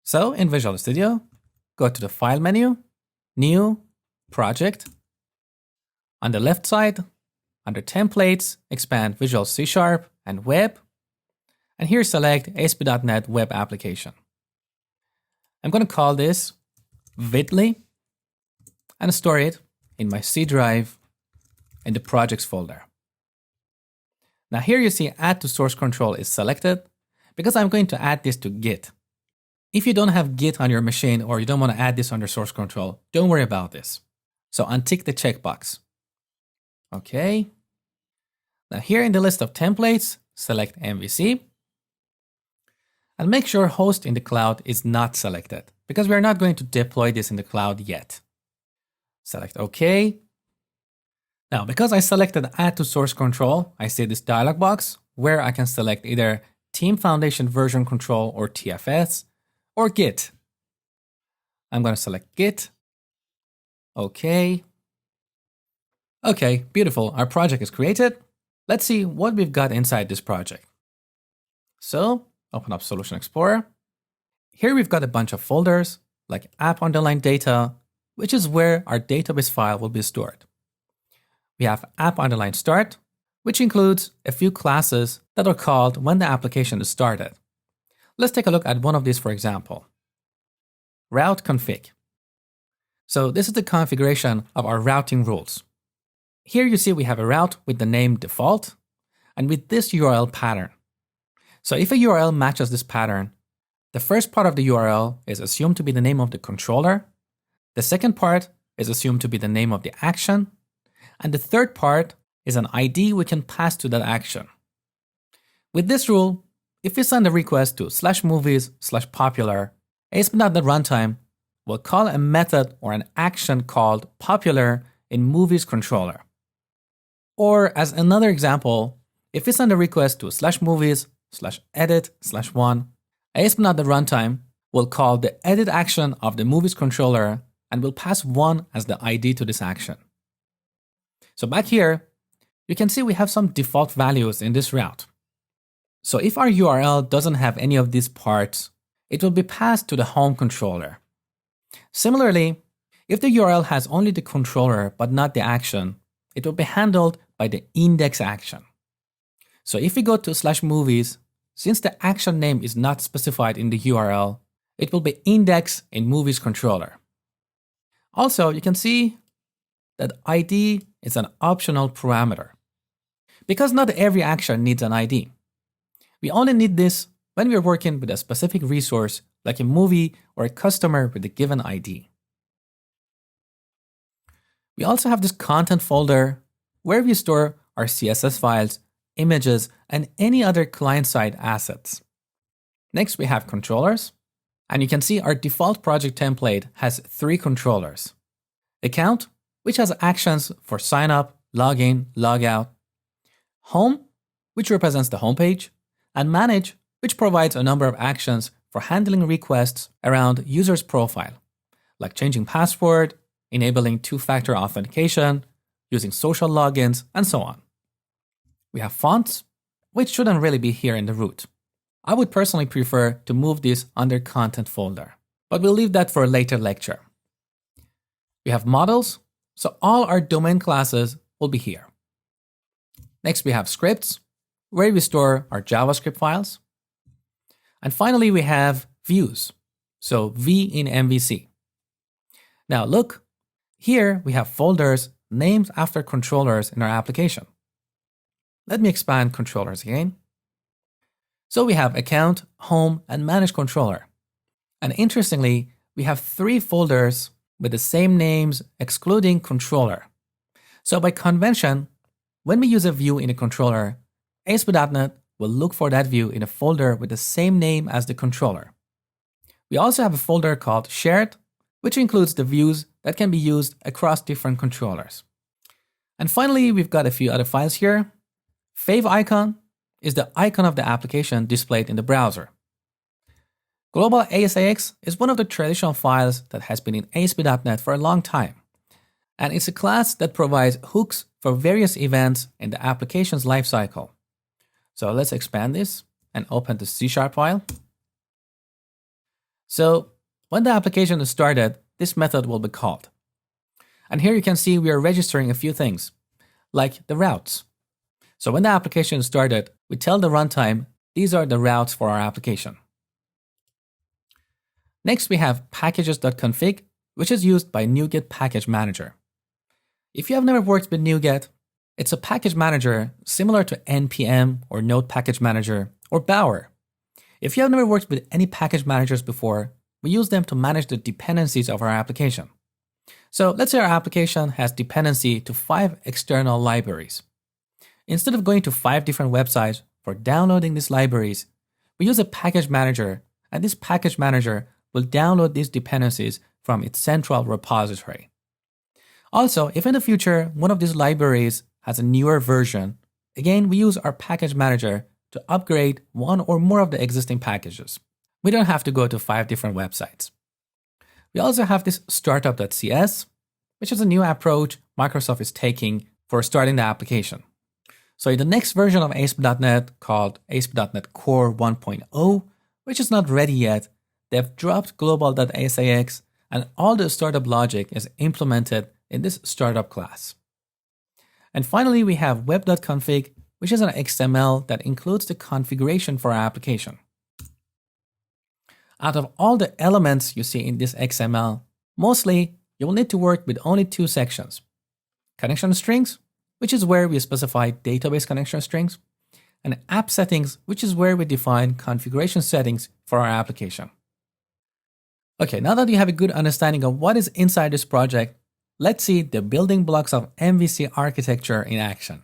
So in Visual Studio, go to the File menu, New, Project. On the left side, under Templates, expand Visual C# and Web. And here select ASP.NET Web Application. I'm going to call this Vidly and store it in my C drive in the Projects folder. Now here you see Add to Source Control is selected because I'm going to add this to Git. If you don't have Git on your machine or you don't want to add this under source control, don't worry about this. So untick the checkbox. Okay. Now here in the list of templates, select MVC. And make sure host in the cloud is not selected because we're not going to deploy this in the cloud yet. Select OK. Now, because I selected Add to Source Control, I see this dialog box where I can select either Team Foundation Version Control or TFS or Git. I'm going to select Git. OK. OK, beautiful. Our project is created. Let's see what we've got inside this project. So, open up Solution Explorer. Here we've got a bunch of folders like app_data, which is where our database file will be stored. We have app_start, which includes a few classes that are called when the application is started. Let's take a look at one of these for example. Route config. So this is the configuration of our routing rules. Here you see we have a route with the name default and with this URL pattern. So if a URL matches this pattern, the first part of the URL is assumed to be the name of the controller. The second part is assumed to be the name of the action. And the third part is an ID we can pass to that action. With this rule, if we send a request to /movies/popular, ASP.NET Runtime will call a method or an action called popular in movies controller. Or as another example, if we send a request to /movies/edit/1, ASP.NET Runtime will call the edit action of the movies controller and will pass 1 as the ID to this action. So back here, you can see we have some default values in this route. So if our URL doesn't have any of these parts, it will be passed to the home controller. Similarly, if the URL has only the controller but not the action, it will be handled by the index action. So if we go to /movies, since the action name is not specified in the URL, it will be indexed in movies controller. Also, you can see that ID is an optional parameter. Because not every action needs an ID. We only need this when we're working with a specific resource like a movie or a customer with a given ID. We also have this content folder where we store our CSS files, images, and any other client-side assets. Next, we have controllers. And you can see our default project template has 3 controllers. Account, which has actions for sign up, log in, log out. Home, which represents the homepage. And manage, which provides a number of actions for handling requests around user's profile, like changing password, enabling 2-factor authentication, using social logins, and so on. We have fonts, which shouldn't really be here in the root. I would personally prefer to move this under content folder, but we'll leave that for a later lecture. We have models, so all our domain classes will be here. Next, we have scripts, where we store our JavaScript files. And finally, we have views, so V in MVC. Now look, here we have folders named after controllers in our application. Let me expand controllers again. So we have account, home, and manage controller. And interestingly, we have 3 folders with the same names excluding controller. So by convention, when we use a view in a controller, ASP.NET will look for that view in a folder with the same name as the controller. We also have a folder called shared, which includes the views that can be used across different controllers. And finally, we've got a few other files here. Fave icon is the icon of the application displayed in the browser. Global ASAX is one of the traditional files that has been in ASP.NET for a long time. And it's a class that provides hooks for various events in the application's lifecycle. So let's expand this and open the C# file. So when the application is started, this method will be called. And here you can see we are registering a few things, like the routes. So when the application is started, we tell the runtime, these are the routes for our application. Next, we have packages.config, which is used by NuGet Package Manager. If you have never worked with NuGet, it's a package manager similar to NPM or Node Package Manager or Bower. If you have never worked with any package managers before, we use them to manage the dependencies of our application. So let's say our application has dependency to 5 external libraries. Instead of going to 5 different websites for downloading these libraries, we use a package manager, and this package manager will download these dependencies from its central repository. Also, if in the future one of these libraries has a newer version, again, we use our package manager to upgrade one or more of the existing packages. We don't have to go to 5 different websites. We also have this startup.cs, which is a new approach Microsoft is taking for starting the application. So in the next version of ASP.NET called ASP.NET Core 1.0, which is not ready yet, they've dropped global.asax and all the startup logic is implemented in this startup class. And finally, we have web.config, which is an XML that includes the configuration for our application. Out of all the elements you see in this XML, mostly you will need to work with only 2 sections. Connection strings, which is where we specify database connection strings, and app settings, which is where we define configuration settings for our application. Okay, now that you have a good understanding of what is inside this project, let's see the building blocks of MVC architecture in action.